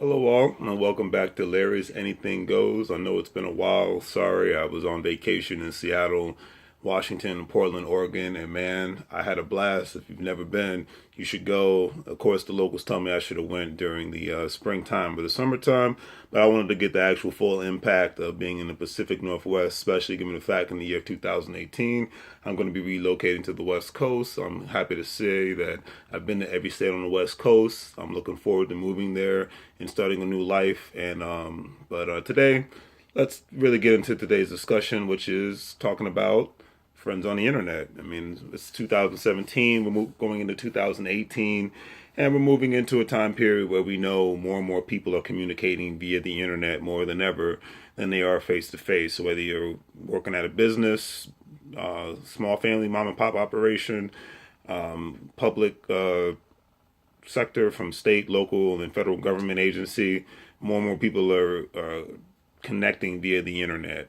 Hello, all, and welcome back to Larry's Anything Goes. I know it's been a while. Sorry, I was on vacation in Seattle, Washington, Portland, Oregon, and man, I had a blast. If you've never been, you should go. Of course, the locals tell me I should have went during the springtime or the summertime, but I wanted to get the actual full impact of being in the Pacific Northwest, especially given the fact in the year 2018 I'm going to be relocating to the West Coast. I'm happy to say that I've been to every state on the West Coast. I'm looking forward to moving there and starting a new life. But today, let's really get into today's discussion, which is talking about friends on the internet. I mean, it's 2017. We're going into 2018, and we're moving into a time period where we know more and more people are communicating via the internet more than ever than they are face to face. So whether you're working at a business, small family mom and pop operation, public sector from state, local, and federal government agency, more and more people are connecting via the internet,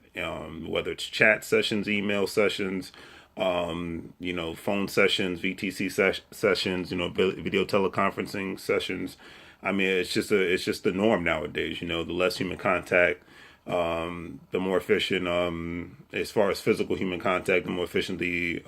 whether it's chat sessions, email sessions, phone sessions, sessions, video teleconferencing sessions. I mean, it's just the norm nowadays. The less human contact, the more efficient, as far as physical human contact, the more efficient the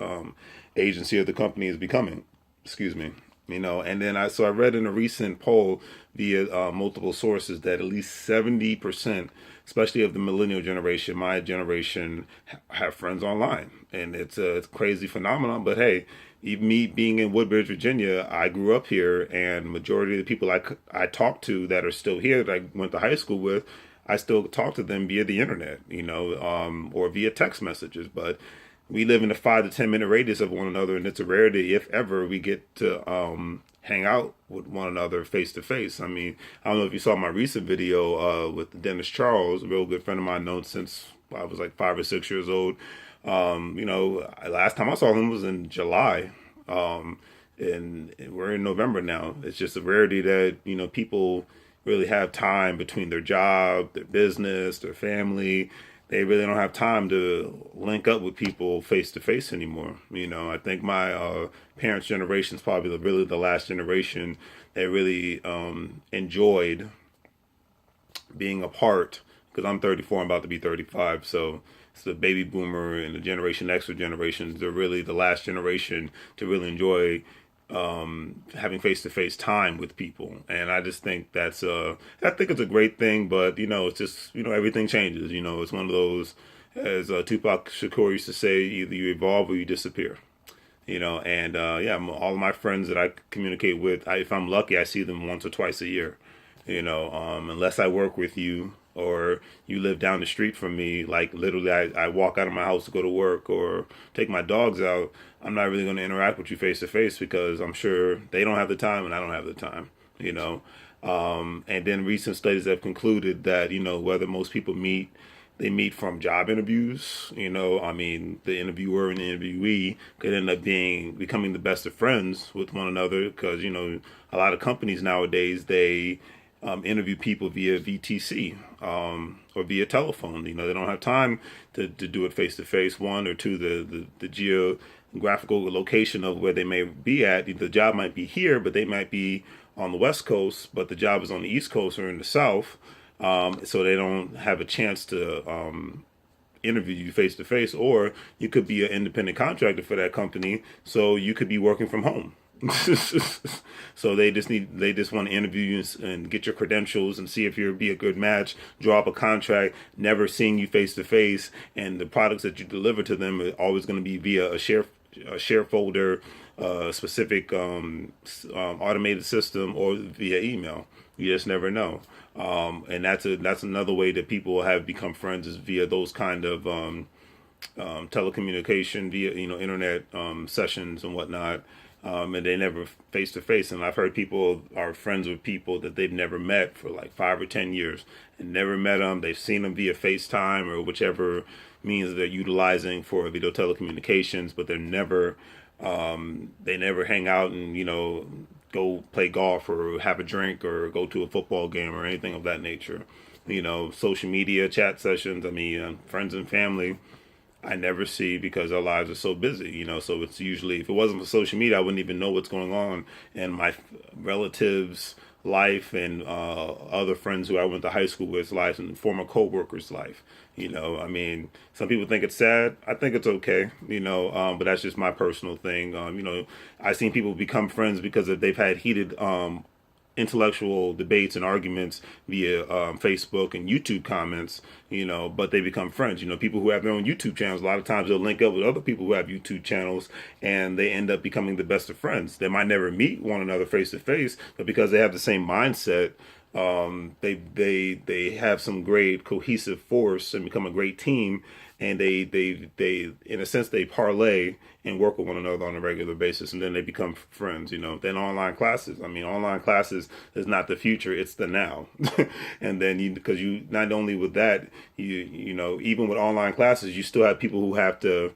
agency or the company is becoming. Excuse me. And then I read in a recent poll via multiple sources that at least 70%, especially of the millennial generation, my generation, have friends online, and it's a crazy phenomenon. But hey, even me being in Woodbridge, Virginia, I grew up here, and majority of the people I talk to that are still here that I went to high school with, I still talk to them via the internet, or via text messages. But we live in a 5 to 10 minute radius of one another, and it's a rarity, if ever, we get to hang out with one another face to face. I mean, I don't know if you saw my recent video with Dennis Charles, a real good friend of mine, known since I was like 5 or 6 years old. Last time I saw him was in July, and we're in November now. It's just a rarity that people really have time between their job, their business, their family. They really don't have time to link up with people face to face anymore. I think my parents' generation is probably really the last generation that really enjoyed being apart. Because I'm 34, I'm about to be 35, so it's the baby boomer and the Generation X generations. They're really the last generation to really enjoy having face to face time with people, and I just think I think it's a great thing. But it's just everything changes. It's one of those, as Tupac Shakur used to say, either you evolve or you disappear. And yeah, all of my friends that I communicate with, if I'm lucky, I see them once or twice a year. Unless I work with you or you live down the street from me, like literally I walk out of my house to go to work or take my dogs out, I'm not really going to interact with you face to face because I'm sure they don't have the time and I don't have the time, and then recent studies have concluded that, whether most people they meet from job interviews. I mean, the interviewer and the interviewee could end up becoming the best of friends with one another because, a lot of companies nowadays, they interview people via VTC or via telephone. They don't have time to do it face to face. One or two, the geographical location of where they may be at. The job might be here, but they might be on the West Coast, but the job is on the East Coast or in the South. So they don't have a chance to interview you face to face, or you could be an independent contractor for that company, so you could be working from home. So they just want to interview you and get your credentials and see if you'll be a good match, draw up a contract, never seeing you face to face, and the products that you deliver to them are always going to be via a share folder, specific automated system, or via email. You just never know. And that's another way that people have become friends, is via those kind of telecommunication, via internet sessions and whatnot. And they never face to face. And I've heard people are friends with people that they've never met for like 5 or 10 years, and never met them. They've seen them via FaceTime or whichever means they're utilizing for video telecommunications, but they never hang out and go play golf or have a drink or go to a football game or anything of that nature. Social media chat sessions. I mean, friends and family, I never see because our lives are so busy. So it's usually, if it wasn't for social media, I wouldn't even know what's going on in my relatives' life and other friends who I went to high school with life and former coworkers' life. I mean, some people think it's sad. I think it's okay, but that's just my personal thing. I've seen people become friends because they've had heated intellectual debates and arguments via Facebook and YouTube comments, but they become friends. People who have their own YouTube channels, a lot of times they'll link up with other people who have YouTube channels and they end up becoming the best of friends. They might never meet one another face to face, but because they have the same mindset, they have some great cohesive force and become a great team, and they in a sense they parlay and work with one another on a regular basis, and then they become friends. Then online classes. I mean, online classes is not the future; it's the now. And then because you not only with that, even with online classes, you still have people who have to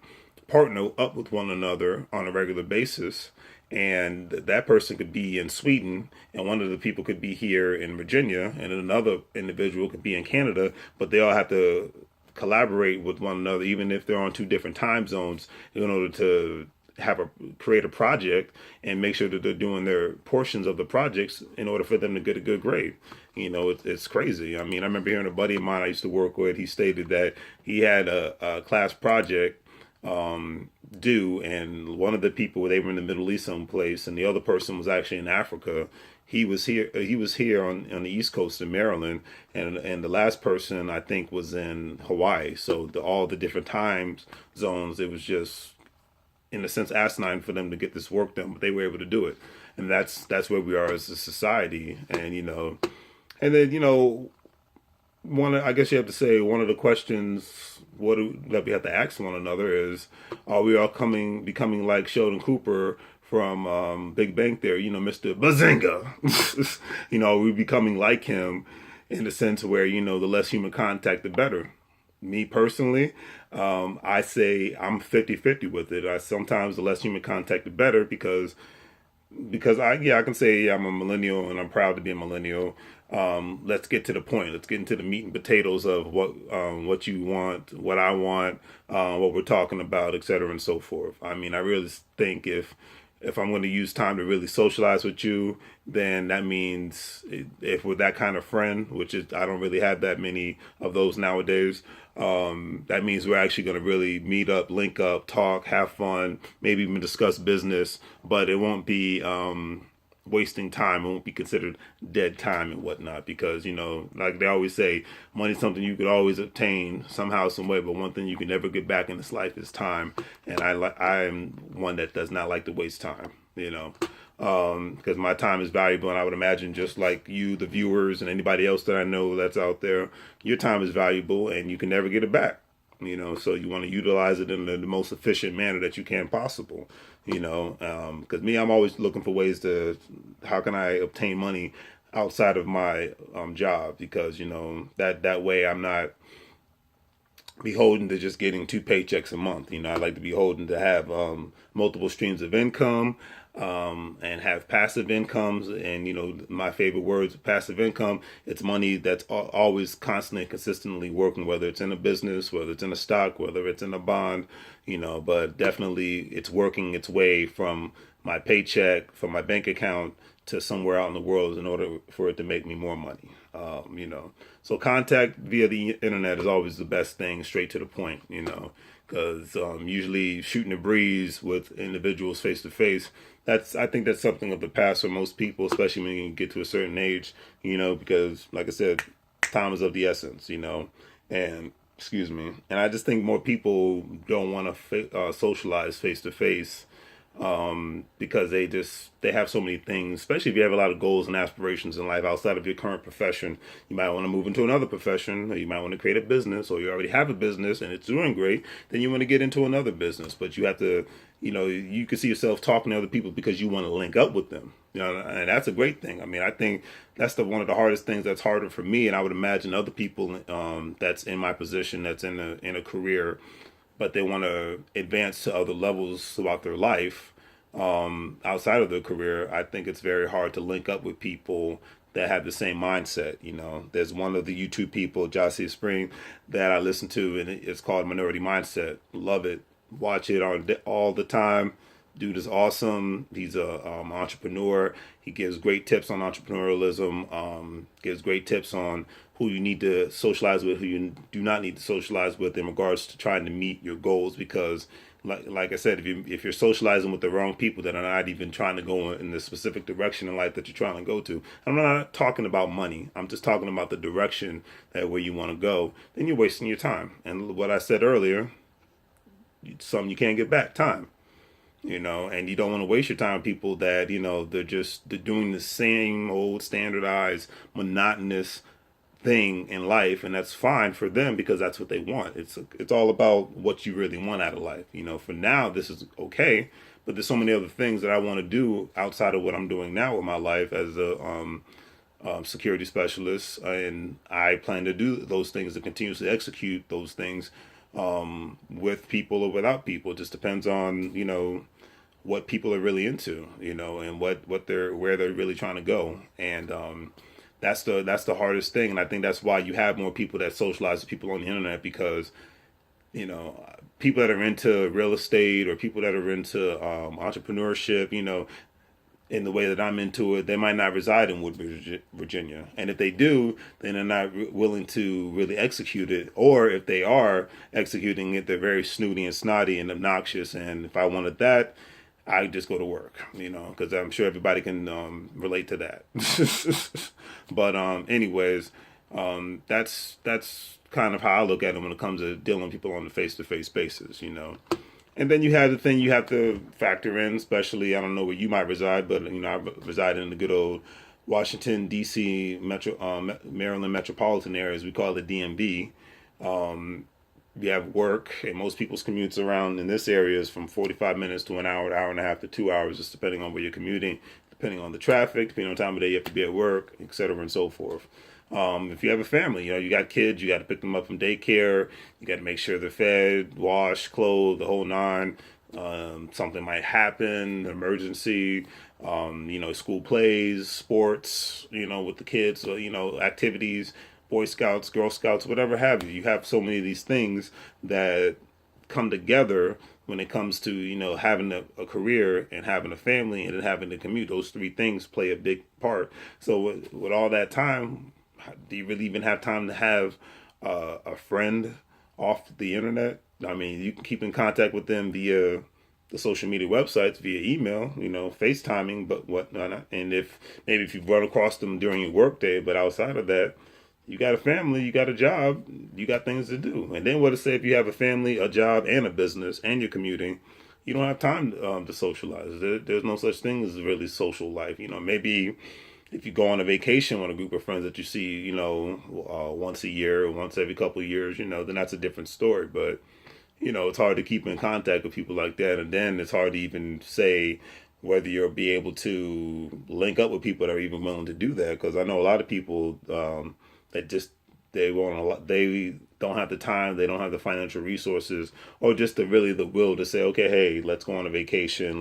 partner up with one another on a regular basis, and that person could be in Sweden and one of the people could be here in Virginia and another individual could be in Canada, but they all have to collaborate with one another even if they're on two different time zones in order to create a project and make sure that they're doing their portions of the projects in order for them to get a good grade. It's crazy. I mean, I remember hearing a buddy of mine I used to work with, he stated that he had a class project due, and one of the people, they were in the Middle East someplace and the other person was actually in Africa. He was here on the East Coast in Maryland, and the last person I think was in Hawaii. So all the different time zones, it was just in a sense asinine for them to get this work done, but they were able to do it. And that's where we are as a society. And then I guess you have to say one of the questions that we have to ask one another is, are we all becoming like Sheldon Cooper from Big Bang Theory, Mr. Bazinga? Are we becoming like him in the sense where, the less human contact, the better? Me personally, I say I'm 50-50 with it. Sometimes the less human contact, the better, because I can say I'm a millennial and I'm proud to be a millennial. Let's get to the point. Let's get into the meat and potatoes of what you want, what I want, what we're talking about, et cetera, and so forth. I mean, I really think if I'm going to use time to really socialize with you, then that means if we're that kind of friend, which is I don't really have that many of those nowadays, that means we're actually going to really meet up, link up, talk, have fun, maybe even discuss business, but it won't be wasting time. It won't be considered dead time and whatnot, because like they always say, money's something you could always obtain somehow, some way, but one thing you can never get back in this life is time. And I am one that does not like to waste time, because my time is valuable, and I would imagine just like you, the viewers, and anybody else that I know that's out there, your time is valuable and you can never get it back. So you want to utilize it in the most efficient manner that you can possible, because me, I'm always looking for ways how can I obtain money outside of my job, because, that way I'm not beholden to just getting 2 paychecks a month. I like to be beholden to have multiple streams of income, and have passive incomes. And my favorite words, passive income, it's money that's always constantly and consistently working, whether it's in a business, whether it's in a stock, whether it's in a bond, but definitely it's working its way from my paycheck, from my bank account, to somewhere out in the world in order for it to make me more money. So contact via the internet is always the best thing, straight to the point, because usually shooting a breeze with individuals face to face, I think that's something of the past for most people, especially when you get to a certain age, because like I said, time is of the essence, and excuse me. And I just think more people don't want to socialize face to face, because they have so many things, especially if you have a lot of goals and aspirations in life outside of your current profession. You might want to move into another profession, or you might want to create a business, or you already have a business and it's doing great, then you want to get into another business. But you have to, you can see yourself talking to other people because you want to link up with them, and that's a great thing. I mean, I think that's one of the hardest things that's harder for me, and I would imagine other people that's in my position, that's in a career, but they want to advance to other levels throughout their life, outside of their career. I think it's very hard to link up with people that have the same mindset. There's one of the YouTube people, Jossie Spring, that I listen to, and it's called Minority Mindset. Love it. Watch it all the time. Dude is awesome. He's a entrepreneur. He gives great tips on entrepreneurialism. Gives great tips on who you need to socialize with, who you do not need to socialize with in regards to trying to meet your goals. Because, like I said, if you're socializing with the wrong people that are not even trying to go in the specific direction in life that you're trying to go to, I'm not talking about money. I'm just talking about the direction that where you want to go. Then you're wasting your time. And what I said earlier, something you can't get back, time. And you don't want to waste your time with people that, they're doing the same old standardized monotonous thing in life, and that's fine for them because that's what they want. It's all about what you really want out of life. For now this is okay, but there's so many other things that I want to do outside of what I'm doing now with my life as a security specialist, and I plan to do those things and continuously execute those things with people or without people. It just depends on what people are really into, and where they're really trying to go. And that's the hardest thing. And I think that's why you have more people that socialize with people on the internet, because people that are into real estate or people that are into entrepreneurship, in the way that I'm into it, they might not reside in Woodbridge, Virginia. And if they do, then they're not willing to really execute it. Or if they are executing it, they're very snooty and snotty and obnoxious. And if I wanted that, I just go to work, because I'm sure everybody can relate to that. But anyways, that's kind of how I look at it when it comes to dealing with people on the face-to-face basis. And then you have the thing you have to factor in, especially, I don't know where you might reside, but, I reside in the good old Washington, D.C., Maryland metropolitan areas. We call it DMV. You have work, and most people's commutes around in this area is from 45 minutes to an hour and a half to 2 hours, just depending on where you're commuting, depending on the traffic, depending on the time of day you have to be at work, etc., and so forth. If you have a family, you got kids, you got to pick them up from daycare. You got to make sure they're fed, washed, clothed, the whole nine. Something might happen, emergency, school plays, sports, with the kids, activities, Boy Scouts, Girl Scouts, whatever have you. You have so many of these things that come together when it comes to, having a career and having a family and then having to commute. Those three things play a big part. So with all that time, do you really even have time to have a friend off the internet? I mean, you can keep in contact with them via the social media websites, via email, FaceTiming, but whatnot. And if you run across them during your workday, but outside of that, you got a family, you got a job, you got things to do. And then what to say if you have a family, a job, and a business, and you're commuting, you don't have time to socialize. There's no such thing as really social life. Maybe if you go on a vacation with a group of friends that you see, once a year or once every couple of years, then that's a different story. But, it's hard to keep in contact with people like that. And then it's hard to even say whether you'll be able to link up with people that are even willing to do that. Because I know a lot of people that just, they don't have the time, they don't have the financial resources, or just the will to say, okay, hey, let's go on a vacation.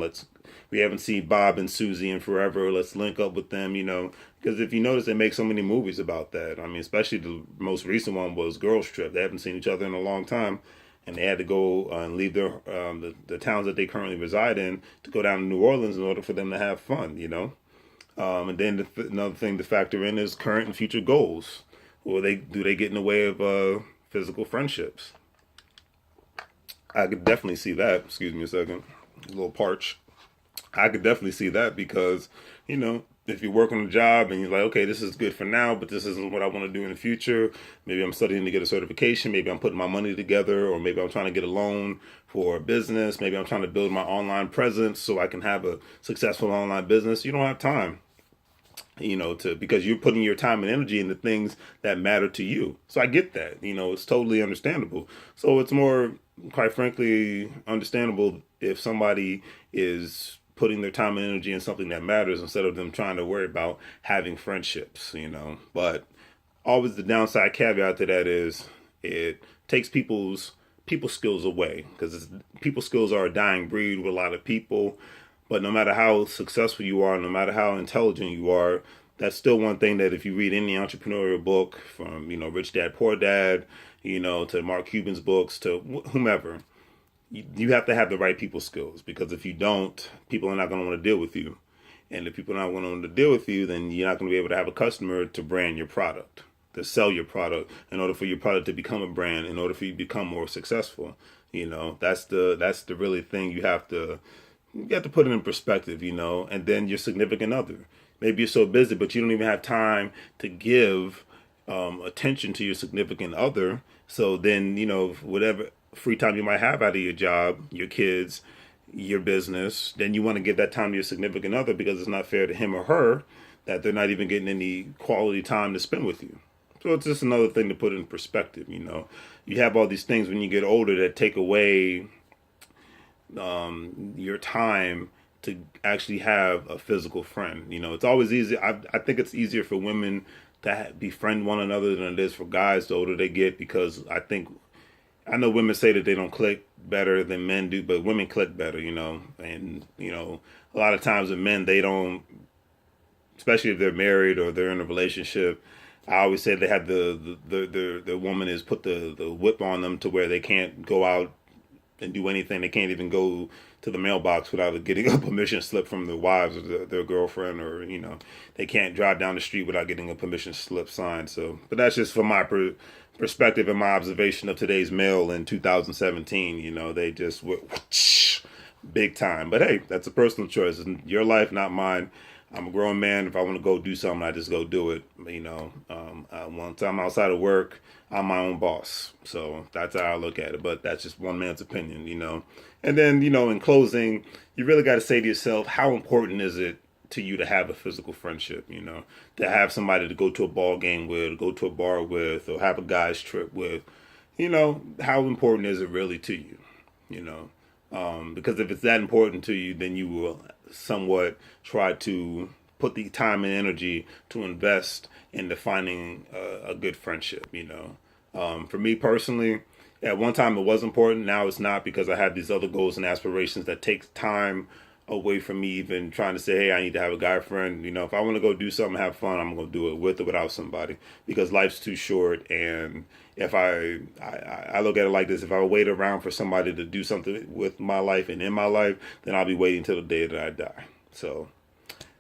We haven't seen Bob and Susie in forever. Let's link up with them, because if you notice, they make so many movies about that. I mean, especially the most recent one was Girls Trip. They haven't seen each other in a long time, and they had to go and leave their the towns that they currently reside in to go down to New Orleans in order for them to have fun, And then another thing to factor in is current and future goals. Or do they get in the way of physical friendships? I could definitely see that. Excuse me a second. A little parch. I could definitely see that because, if you work on a job and you're like, okay, this is good for now, but this isn't what I want to do in the future. Maybe I'm studying to get a certification. Maybe I'm putting my money together, or maybe I'm trying to get a loan for a business. Maybe I'm trying to build my online presence so I can have a successful online business. You don't have time. Because you're putting your time and energy into things that matter to you. So I get that, it's totally understandable. So it's more, quite frankly, understandable if somebody is putting their time and energy in something that matters instead of them trying to worry about having friendships, But always the downside caveat to that is it takes people skills away, because people skills are a dying breed with a lot of people. But no matter how successful you are, no matter how intelligent you are, that's still one thing that if you read any entrepreneurial book from, Rich Dad, Poor Dad, to Mark Cuban's books, to whomever, you have to have the right people skills, because if you don't, people are not going to want to deal with you. And if people are not going to want to deal with you, then you're not going to be able to have a customer to brand your product, to sell your product, in order for your product to become a brand, in order for you to become more successful. That's the really thing you have to put it in perspective, and then your significant other. Maybe you're so busy, but you don't even have time to give attention to your significant other. So then, whatever free time you might have out of your job, your kids, your business, then you want to give that time to your significant other, because it's not fair to him or her that they're not even getting any quality time to spend with you. So it's just another thing to put in perspective. You have all these things when you get older that take away your time to actually have a physical friend. It's always easy. I think it's easier for women to befriend one another than it is for guys the older they get, because I know women say that they don't click better than men do, but women click better, and a lot of times with men, they don't, especially if they're married or they're in a relationship. I always say they have the woman is put the whip on them to where they can't go out and do anything. They can't even go to the mailbox without getting a permission slip from their wives or their girlfriend, or they can't drive down the street without getting a permission slip signed. So, but that's just from my perspective and my observation of today's male in 2017. They just big time. But hey, that's a personal choice. It's your life, not mine. I'm a grown man. If I want to go do something, I just go do it. Once I'm outside of work, I'm my own boss. So that's how I look at it. But that's just one man's opinion. And then, in closing, you really got to say to yourself, how important is it to you to have a physical friendship? To have somebody to go to a ball game with, go to a bar with, or have a guy's trip with. How important is it really to you? Because if it's that important to you, then you will somewhat try to put the time and energy to invest in defining a good friendship. For me personally, at one time it was important. Now it's not, because I have these other goals and aspirations that takes time away from me even trying to say, hey, I need to have a guy friend. If I want to go do something, have fun, I'm going to do it with or without somebody, because life's too short. And if I look at it like this, if I wait around for somebody to do something with my life and in my life, then I'll be waiting till the day that I die. So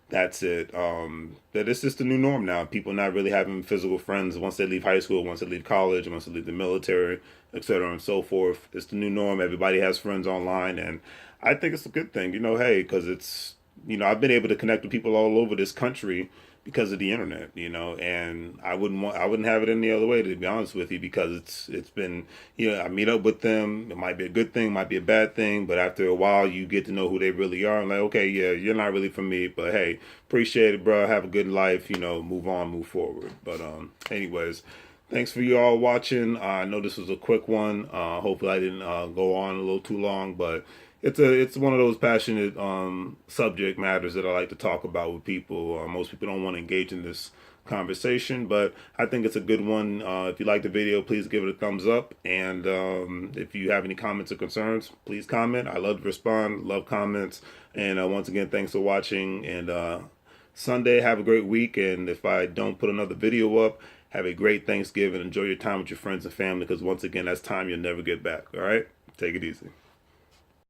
that's it. That it's just the new norm now. People not really having physical friends once they leave high school, once they leave college, once they leave the military, etc. and so forth. It's the new norm. Everybody has friends online, and I think it's a good thing, hey, because it's, I've been able to connect with people all over this country because of the internet, and I wouldn't have it any other way, to be honest with you, because it's been, I meet up with them. It might be a good thing, might be a bad thing, but after a while, you get to know who they really are. I'm like, okay, yeah, you're not really for me, but hey, appreciate it, bro. Have a good life, move on, move forward. But anyways. Thanks for you all watching. I know this was a quick one. Hopefully I didn't go on a little too long, but it's one of those passionate subject matters that I like to talk about with people. Most people don't want to engage in this conversation, but I think it's a good one. If you like the video, please give it a thumbs up. And if you have any comments or concerns, please comment. I love to respond, love comments. And once again, thanks for watching. And Sunday, have a great week. And if I don't put another video up, have a great Thanksgiving. Enjoy your time with your friends and family, because once again, that's time you'll never get back. All right? Take it easy.